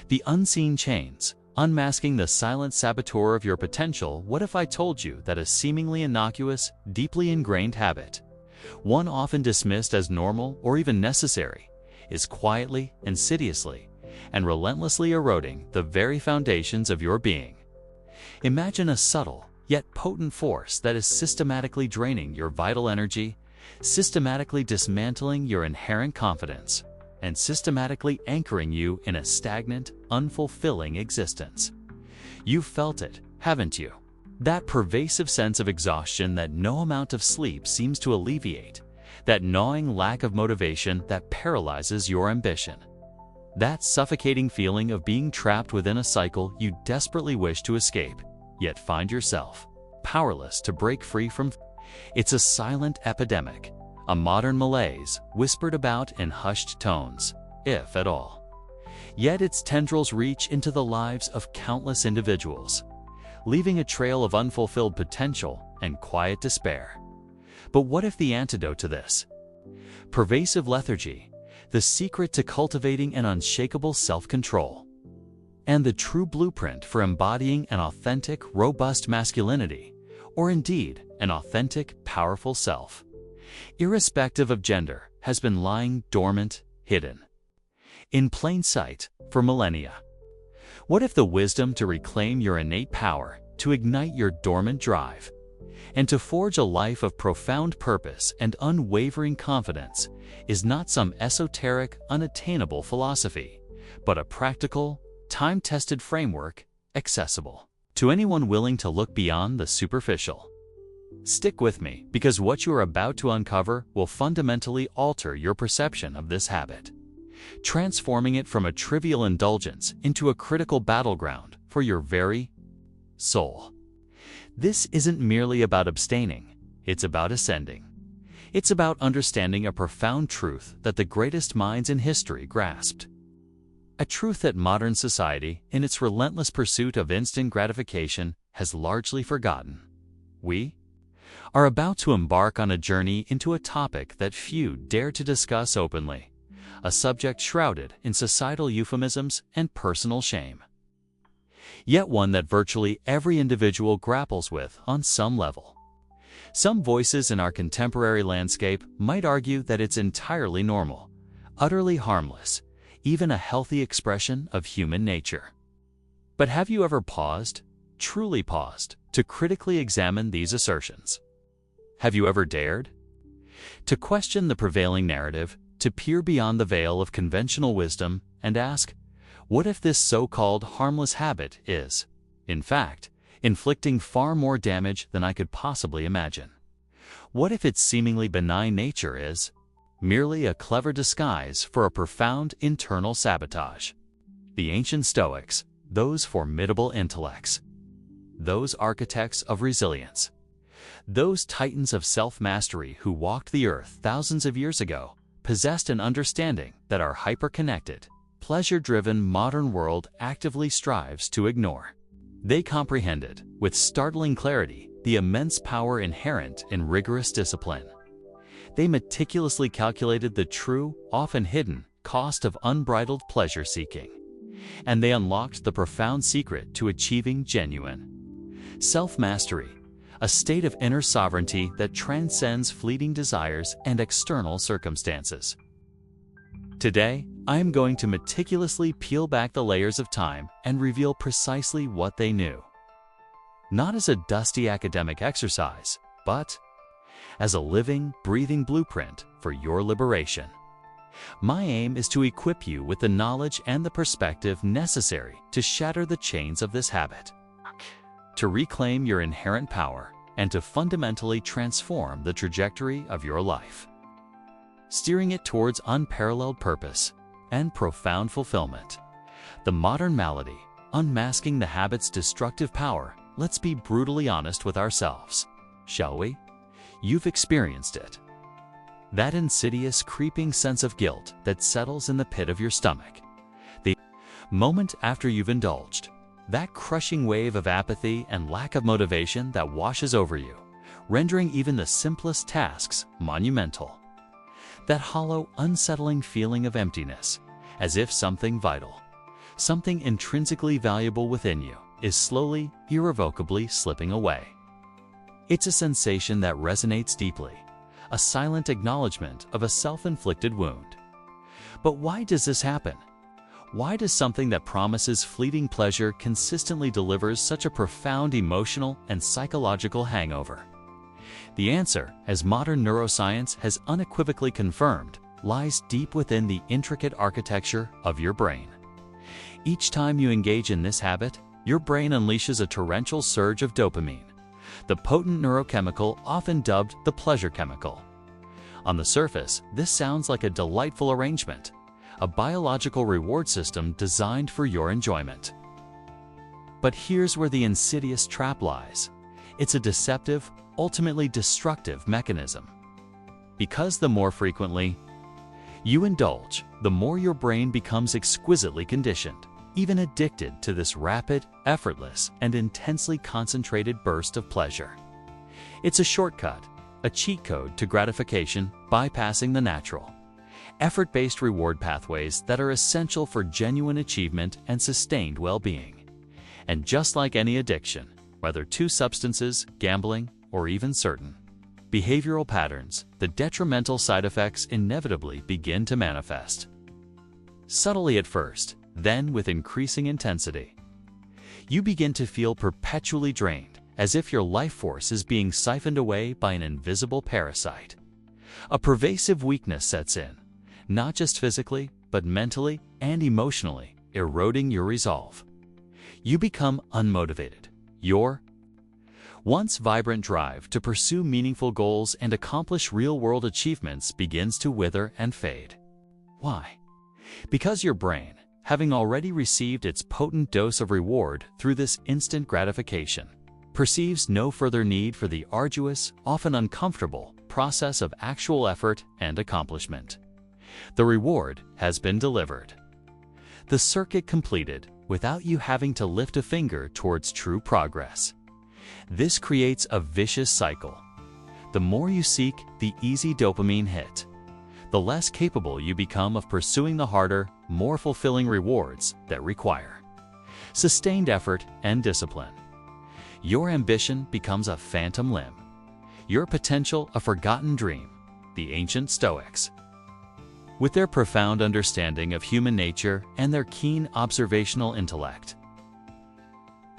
The unseen chains, unmasking the silent saboteur of your potential. What if I told you that a seemingly innocuous, deeply ingrained habit, one often dismissed as normal or even necessary, is quietly, insidiously, and relentlessly eroding the very foundations of your being? Imagine a subtle, yet potent force that is systematically draining your vital energy, systematically dismantling your inherent confidence, and systematically anchoring you in a stagnant, unfulfilling existence. You've felt it, haven't you? That pervasive sense of exhaustion that no amount of sleep seems to alleviate, that gnawing lack of motivation that paralyzes your ambition. That suffocating feeling of being trapped within a cycle you desperately wish to escape, yet find yourself powerless to break free from. It's a silent epidemic, a modern malaise whispered about in hushed tones, if at all. Yet its tendrils reach into the lives of countless individuals, leaving a trail of unfulfilled potential and quiet despair. But what if the antidote to this pervasive lethargy, the secret to cultivating an unshakable self-control, and the true blueprint for embodying an authentic, robust masculinity, or indeed an authentic, powerful self, irrespective of gender, has been lying dormant, hidden, in plain sight for millennia? What if the wisdom to reclaim your innate power, to ignite your dormant drive, and to forge a life of profound purpose and unwavering confidence is not some esoteric, unattainable philosophy, but a practical, time-tested framework accessible to anyone willing to look beyond the superficial? Stick with me, because what you are about to uncover will fundamentally alter your perception of this habit, transforming it from a trivial indulgence into a critical battleground for your very soul. This isn't merely about abstaining, it's about ascending. It's about understanding a profound truth that the greatest minds in history grasped. A truth that modern society, in its relentless pursuit of instant gratification, has largely forgotten. We are about to embark on a journey into a topic that few dare to discuss openly, a subject shrouded in societal euphemisms and personal shame, yet one that virtually every individual grapples with on some level. Some voices in our contemporary landscape might argue that it's entirely normal, utterly harmless, even a healthy expression of human nature. But have you ever paused, truly paused, to critically examine these assertions? Have you ever dared to question the prevailing narrative, to peer beyond the veil of conventional wisdom and ask, what if this so-called harmless habit is, in fact, inflicting far more damage than I could possibly imagine? What if its seemingly benign nature is merely a clever disguise for a profound internal sabotage? The ancient Stoics, those formidable intellects, those architects of resilience, those titans of self-mastery who walked the earth thousands of years ago, possessed an understanding that our hyper-connected, pleasure-driven modern world actively strives to ignore. They comprehended, with startling clarity, the immense power inherent in rigorous discipline. They meticulously calculated the true, often hidden, cost of unbridled pleasure-seeking, and they unlocked the profound secret to achieving genuine self-mastery, a state of inner sovereignty that transcends fleeting desires and external circumstances. Today, I am going to meticulously peel back the layers of time and reveal precisely what they knew. Not as a dusty academic exercise, but as a living, breathing blueprint for your liberation. My aim is to equip you with the knowledge and the perspective necessary to shatter the chains of this habit, to reclaim your inherent power, and to fundamentally transform the trajectory of your life, steering it towards unparalleled purpose and profound fulfillment. The modern malady, unmasking the habit's destructive power. Let's be brutally honest with ourselves, shall we? You've experienced it. That insidious, creeping sense of guilt that settles in the pit of your stomach. The moment after you've indulged. That crushing wave of apathy and lack of motivation that washes over you, rendering even the simplest tasks monumental. That hollow, unsettling feeling of emptiness, as if something vital, Something intrinsically valuable within you is slowly, irrevocably slipping away. It's a sensation that resonates deeply, a silent acknowledgement of a self-inflicted wound. But why does this happen? Why does something that promises fleeting pleasure consistently delivers such a profound emotional and psychological hangover? The answer, as modern neuroscience has unequivocally confirmed, lies deep within the intricate architecture of your brain. Each time you engage in this habit, your brain unleashes a torrential surge of dopamine, the potent neurochemical often dubbed the pleasure chemical. On the surface, this sounds like a delightful arrangement, a biological reward system designed for your enjoyment. But here's where the insidious trap lies. It's a deceptive, ultimately destructive mechanism. Because the more frequently you indulge, the more your brain becomes exquisitely conditioned, even addicted to this rapid, effortless, and intensely concentrated burst of pleasure. It's a shortcut, a cheat code to gratification, bypassing the natural, effort-based reward pathways that are essential for genuine achievement and sustained well-being. And just like any addiction, whether to substances, gambling, or even certain behavioral patterns, the detrimental side effects inevitably begin to manifest. Subtly at first, then with increasing intensity. You begin to feel perpetually drained, as if your life force is being siphoned away by an invisible parasite. A pervasive weakness sets in, not just physically, but mentally and emotionally, eroding your resolve. You become unmotivated. Your once vibrant drive to pursue meaningful goals and accomplish real-world achievements begins to wither and fade. Why? Because your brain, having already received its potent dose of reward through this instant gratification, perceives no further need for the arduous, often uncomfortable, process of actual effort and accomplishment. The reward has been delivered. The circuit completed without you having to lift a finger towards true progress. This creates a vicious cycle. The more you seek the easy dopamine hit, the less capable you become of pursuing the harder, more fulfilling rewards that require sustained effort and discipline. Your ambition becomes a phantom limb, your potential a forgotten dream. The ancient Stoics, with their profound understanding of human nature and their keen observational intellect,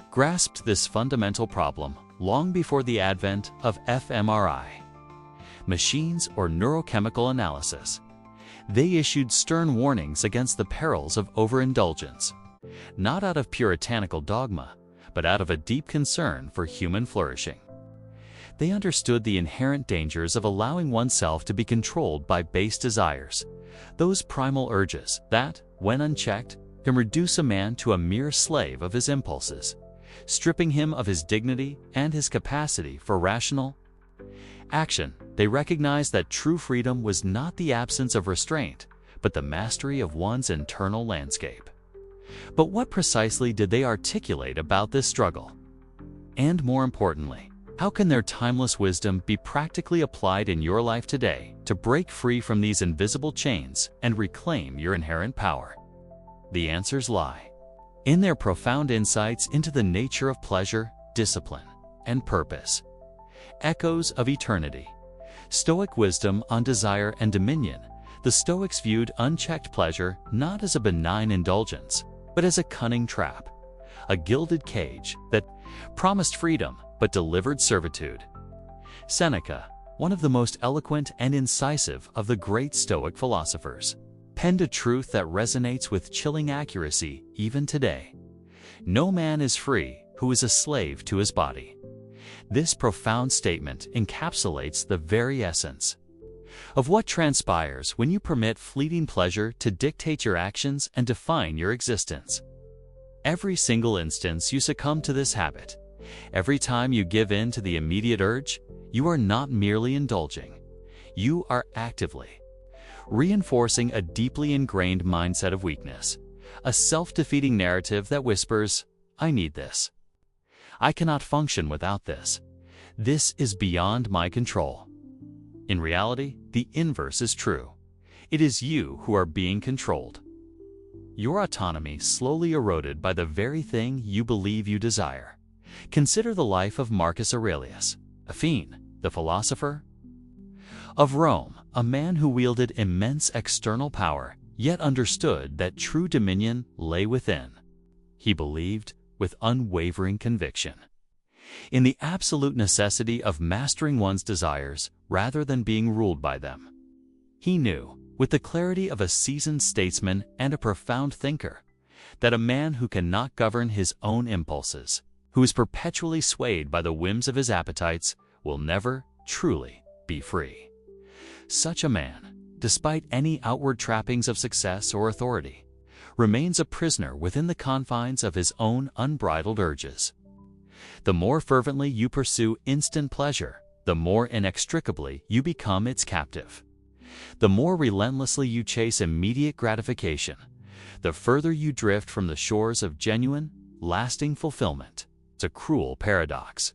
grasped this fundamental problem long before the advent of fMRI, machines or neurochemical analysis. They issued stern warnings against the perils of overindulgence, not out of puritanical dogma, but out of a deep concern for human flourishing. They understood the inherent dangers of allowing oneself to be controlled by base desires, those primal urges that, when unchecked, can reduce a man to a mere slave of his impulses, stripping him of his dignity and his capacity for rational action. They recognized that true freedom was not the absence of restraint, but the mastery of one's internal landscape. But what precisely did they articulate about this struggle? And more importantly, how can their timeless wisdom be practically applied in your life today to break free from these invisible chains and reclaim your inherent power? The answers lie in their profound insights into the nature of pleasure, discipline, and purpose. Echoes of eternity. Stoic wisdom on desire and dominion. The Stoics viewed unchecked pleasure not as a benign indulgence, but as a cunning trap, a gilded cage that promised freedom but delivered servitude. Seneca, one of the most eloquent and incisive of the great Stoic philosophers, penned a truth that resonates with chilling accuracy even today. No man is free who is a slave to his body. This profound statement encapsulates the very essence of what transpires when you permit fleeting pleasure to dictate your actions and define your existence. Every single instance you succumb to this habit, every time you give in to the immediate urge, you are not merely indulging. You are actively reinforcing a deeply ingrained mindset of weakness, a self-defeating narrative that whispers, "I need this. I cannot function without this. This is beyond my control." In reality, the inverse is true. It is you who are being controlled. your autonomy slowly eroded by the very thing you believe you desire. Consider the life of Marcus Aurelius, a fiend, the philosopher of Rome, a man who wielded immense external power, yet understood that true dominion lay within. He believed, with unwavering conviction, in the absolute necessity of mastering one's desires rather than being ruled by them. He knew, with the clarity of a seasoned statesman and a profound thinker, that a man who cannot govern his own impulses, who is perpetually swayed by the whims of his appetites, will never truly be free. Such a man, despite any outward trappings of success or authority, remains a prisoner within the confines of his own unbridled urges. The more fervently you pursue instant pleasure, the more inextricably you become its captive. The more relentlessly you chase immediate gratification, the further you drift from the shores of genuine, lasting fulfillment. It's a cruel paradox.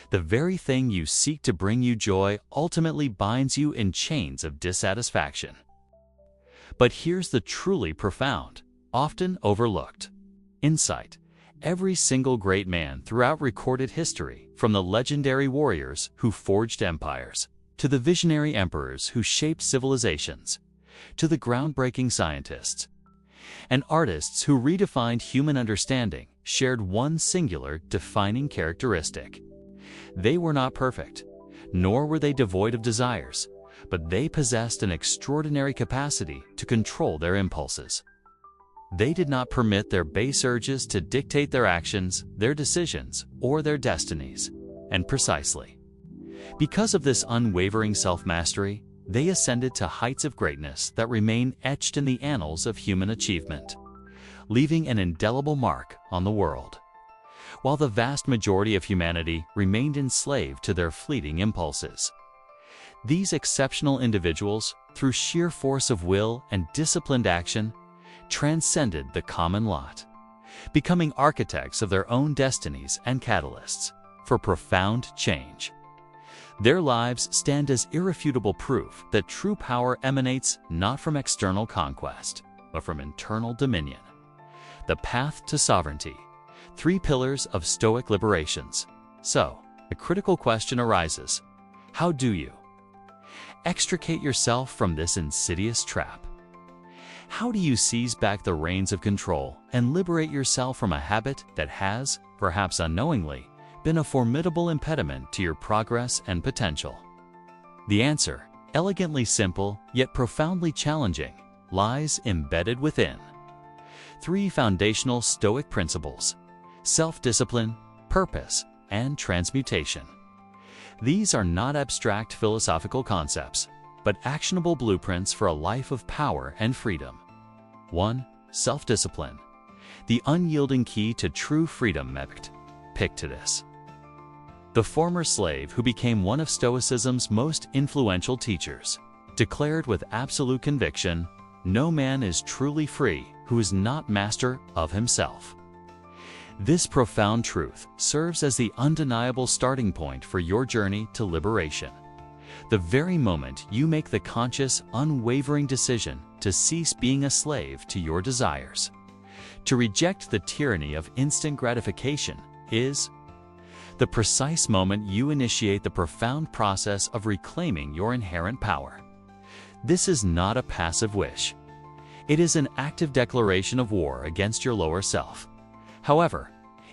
The very thing you seek to bring you joy ultimately binds you in chains of dissatisfaction. But here's the truly profound, often overlooked insight. Every single great man throughout recorded history, from the legendary warriors who forged empires, to the visionary emperors who shaped civilizations, to the groundbreaking scientists and artists who redefined human understanding, shared one singular defining characteristic. They were not perfect, nor were they devoid of desires, but they possessed an extraordinary capacity to control their impulses. They did not permit their base urges to dictate their actions, their decisions, or their destinies. And precisely because of this unwavering self-mastery, they ascended to heights of greatness that remain etched in the annals of human achievement, leaving an indelible mark on the world. While the vast majority of humanity remained enslaved to their fleeting impulses. These exceptional individuals, through sheer force of will and disciplined action, transcended the common lot, becoming architects of their own destinies and catalysts for profound change. Their lives stand as irrefutable proof that true power emanates not from external conquest, but from internal dominion. The path to sovereignty. 3 pillars of Stoic liberations. So, a critical question arises. How do you extricate yourself from this insidious trap? How do you seize back the reins of control and liberate yourself from a habit that has, perhaps unknowingly, been a formidable impediment to your progress and potential? The answer, elegantly simple yet profoundly challenging, lies embedded within 3 foundational Stoic principles: self-discipline, purpose, and transmutation. These are not abstract philosophical concepts, but actionable blueprints for a life of power and freedom. 1. Self-discipline. The unyielding key to true freedom. Epictetus, the former slave who became one of Stoicism's most influential teachers, declared with absolute conviction, "No man is truly free who is not master of himself." This profound truth serves as the undeniable starting point for your journey to liberation. The very moment you make the conscious, unwavering decision to cease being a slave to your desires, to reject the tyranny of instant gratification, is the precise moment you initiate the profound process of reclaiming your inherent power. This is not a passive wish. It is an active declaration of war against your lower self. However,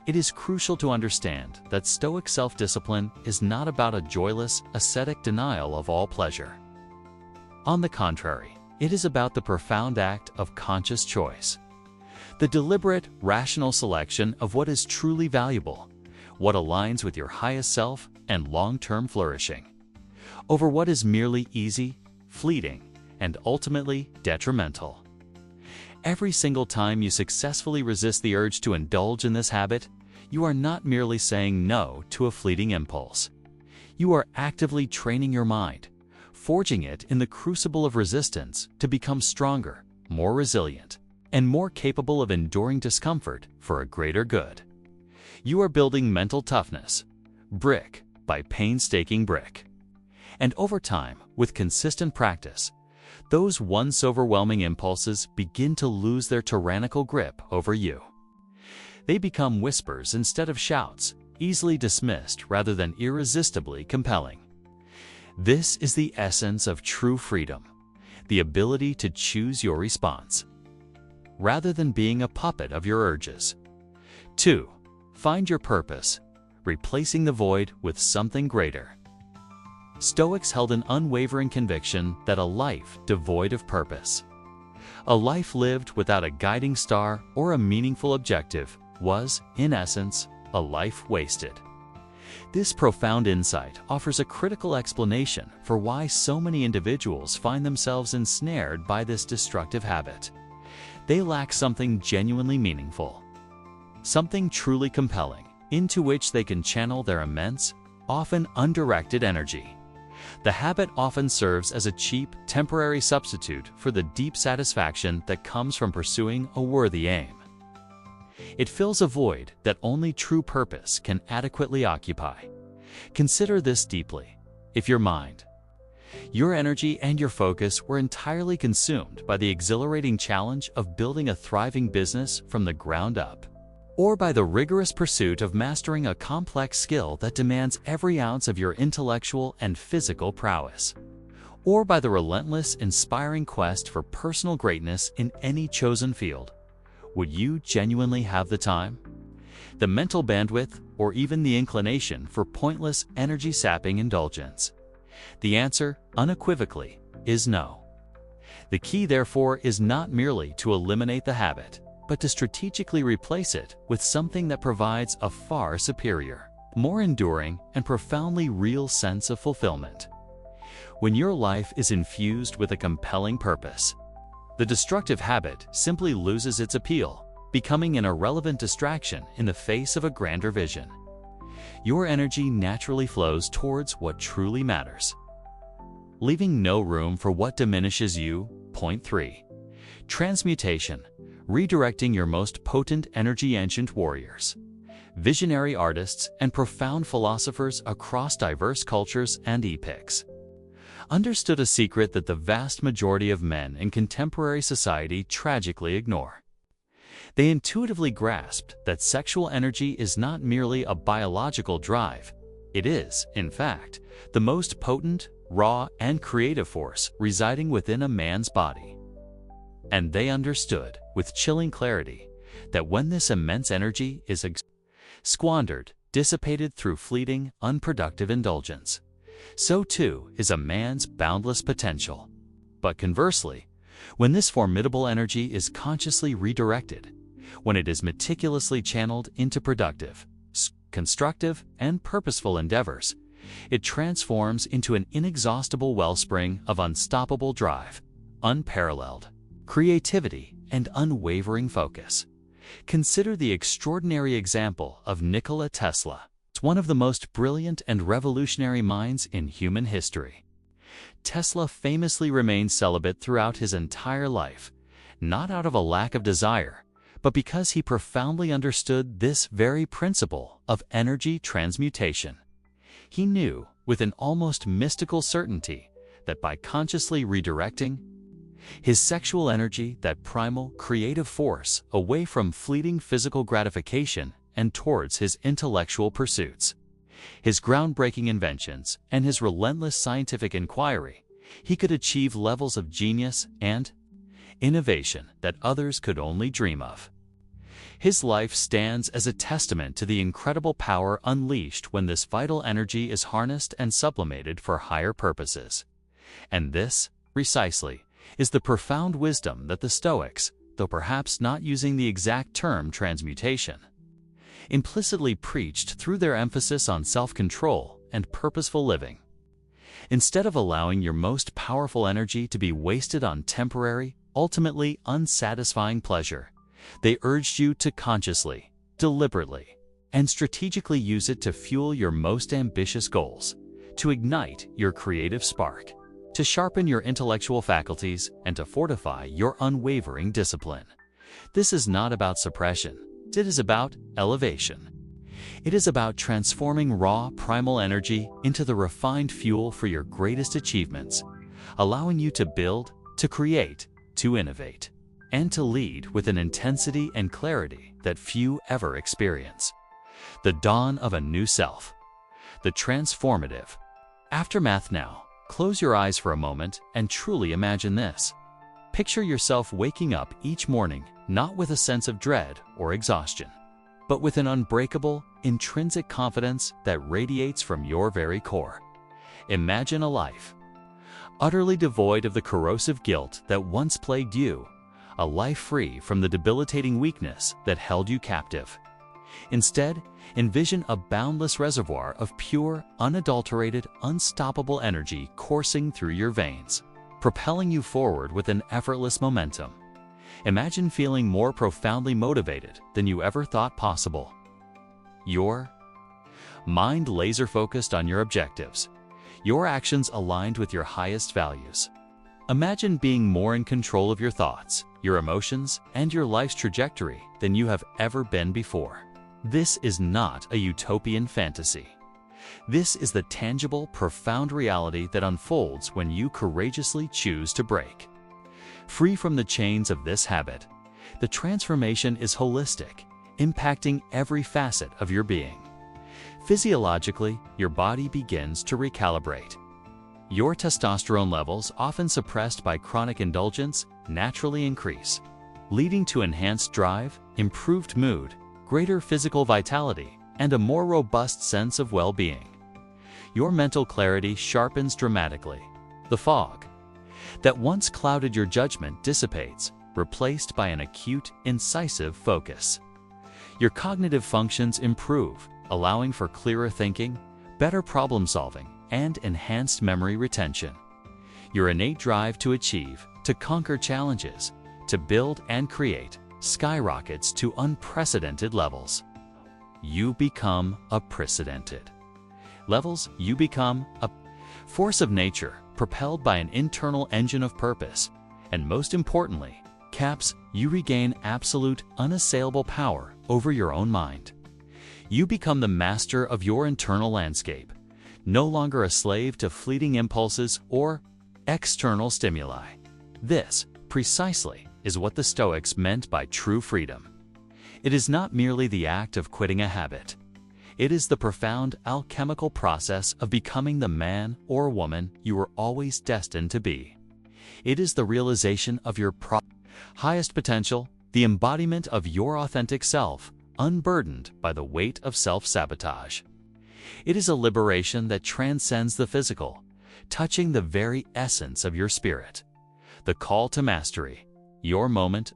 it is crucial to understand that Stoic self-discipline is not about a joyless, ascetic denial of all pleasure. On the contrary, it is about the profound act of conscious choice, the deliberate, rational selection of what is truly valuable, what aligns with your highest self and long-term flourishing, over what is merely easy, fleeting, and ultimately detrimental. Every single time you successfully resist the urge to indulge in this habit, you are not merely saying no to a fleeting impulse. You are actively training your mind, forging it in the crucible of resistance to become stronger, more resilient, and more capable of enduring discomfort for a greater good. You are building mental toughness, brick by painstaking brick. And over time, with consistent practice, those once overwhelming impulses begin to lose their tyrannical grip over you. They become whispers instead of shouts, easily dismissed rather than irresistibly compelling. This is the essence of true freedom, the ability to choose your response, rather than being a puppet of your urges. 2. Find your purpose, replacing the void with something greater. Stoics held an unwavering conviction that a life devoid of purpose, a life lived without a guiding star or a meaningful objective, was, in essence, a life wasted. This profound insight offers a critical explanation for why so many individuals find themselves ensnared by this destructive habit. They lack something genuinely meaningful, something truly compelling, into which they can channel their immense, often undirected energy. The habit often serves as a cheap, temporary substitute for the deep satisfaction that comes from pursuing a worthy aim. It fills a void that only true purpose can adequately occupy. Consider this deeply. If your mind, your energy, and your focus were entirely consumed by the exhilarating challenge of building a thriving business from the ground up, or by the rigorous pursuit of mastering a complex skill that demands every ounce of your intellectual and physical prowess, or by the relentless, inspiring quest for personal greatness in any chosen field, would you genuinely have the time, the mental bandwidth, or even the inclination for pointless, energy-sapping indulgence? The answer, unequivocally, is no. The key, therefore, is not merely to eliminate the habit, but to strategically replace it with something that provides a far superior, more enduring, and profoundly real sense of fulfillment. When your life is infused with a compelling purpose, the destructive habit simply loses its appeal, becoming an irrelevant distraction in the face of a grander vision. Your energy naturally flows towards what truly matters, leaving no room for what diminishes you. Point 3. Transmutation, redirecting your most potent energy. Ancient warriors, visionary artists, and profound philosophers across diverse cultures and epochs understood a secret that the vast majority of men in contemporary society tragically ignore. They intuitively grasped that sexual energy is not merely a biological drive. It is, in fact, the most potent, raw, and creative force residing within a man's body. And they understood, with chilling clarity, that when this immense energy is squandered, dissipated through fleeting, unproductive indulgence, so too is a man's boundless potential. But conversely, when this formidable energy is consciously redirected, when it is meticulously channeled into productive, constructive, and purposeful endeavors, it transforms into an inexhaustible wellspring of unstoppable drive, unparalleled creativity, and unwavering focus. Consider the extraordinary example of Nikola Tesla, one of the most brilliant and revolutionary minds in human history. Tesla famously remained celibate throughout his entire life, not out of a lack of desire, but because he profoundly understood this very principle of energy transmutation. He knew, with an almost mystical certainty, that by consciously redirecting his sexual energy, that primal, creative force, away from fleeting physical gratification and towards his intellectual pursuits, his groundbreaking inventions, and his relentless scientific inquiry, he could achieve levels of genius and innovation that others could only dream of. His life stands as a testament to the incredible power unleashed when this vital energy is harnessed and sublimated for higher purposes. And this, precisely, is the profound wisdom that the Stoics, though perhaps not using the exact term transmutation, implicitly preached through their emphasis on self-control and purposeful living. Instead of allowing your most powerful energy to be wasted on temporary, ultimately unsatisfying pleasure, they urged you to consciously, deliberately, and strategically use it to fuel your most ambitious goals, to ignite your creative spark, to sharpen your intellectual faculties, and to fortify your unwavering discipline. This is not about suppression. It is about elevation. It is about transforming raw, primal energy into the refined fuel for your greatest achievements, allowing you to build, to create, to innovate, and to lead with an intensity and clarity that few ever experience. The dawn of a new self. The transformative aftermath. Now, close your eyes for a moment and truly imagine this. Picture yourself waking up each morning not with a sense of dread or exhaustion, but with an unbreakable, intrinsic confidence that radiates from your very core. Imagine a life utterly devoid of the corrosive guilt that once plagued you, a life free from the debilitating weakness that held you captive. Instead, envision a boundless reservoir of pure, unadulterated, unstoppable energy coursing through your veins, propelling you forward with an effortless momentum. Imagine feeling more profoundly motivated than you ever thought possible. Your mind laser-focused on your objectives, your actions aligned with your highest values. Imagine being more in control of your thoughts, your emotions, and your life's trajectory than you have ever been before. This is not a utopian fantasy. This is the tangible, profound reality that unfolds when you courageously choose to break free from the chains of this habit. The transformation is holistic, impacting every facet of your being. Physiologically, your body begins to recalibrate. Your testosterone levels, often suppressed by chronic indulgence, naturally increase, leading to enhanced drive, improved mood, greater physical vitality, and a more robust sense of well-being. Your mental clarity sharpens dramatically. The fog that once clouded your judgment dissipates, replaced by an acute, incisive focus. Your cognitive functions improve, allowing for clearer thinking, better problem-solving, and enhanced memory retention. Your innate drive to achieve, to conquer challenges, to build and create, skyrockets to unprecedented levels. You become unprecedented levels. You become a force of nature, propelled by an internal engine of purpose, and most importantly, you regain absolute, unassailable power over your own mind. You become the master of your internal landscape, no longer a slave to fleeting impulses or external stimuli. This, precisely, is what the Stoics meant by true freedom. It is not merely the act of quitting a habit. It is the profound alchemical process of becoming the man or woman you were always destined to be. It is the realization of your highest potential, the embodiment of your authentic self, unburdened by the weight of self-sabotage. It is a liberation that transcends the physical, touching the very essence of your spirit. The call to mastery, your moment.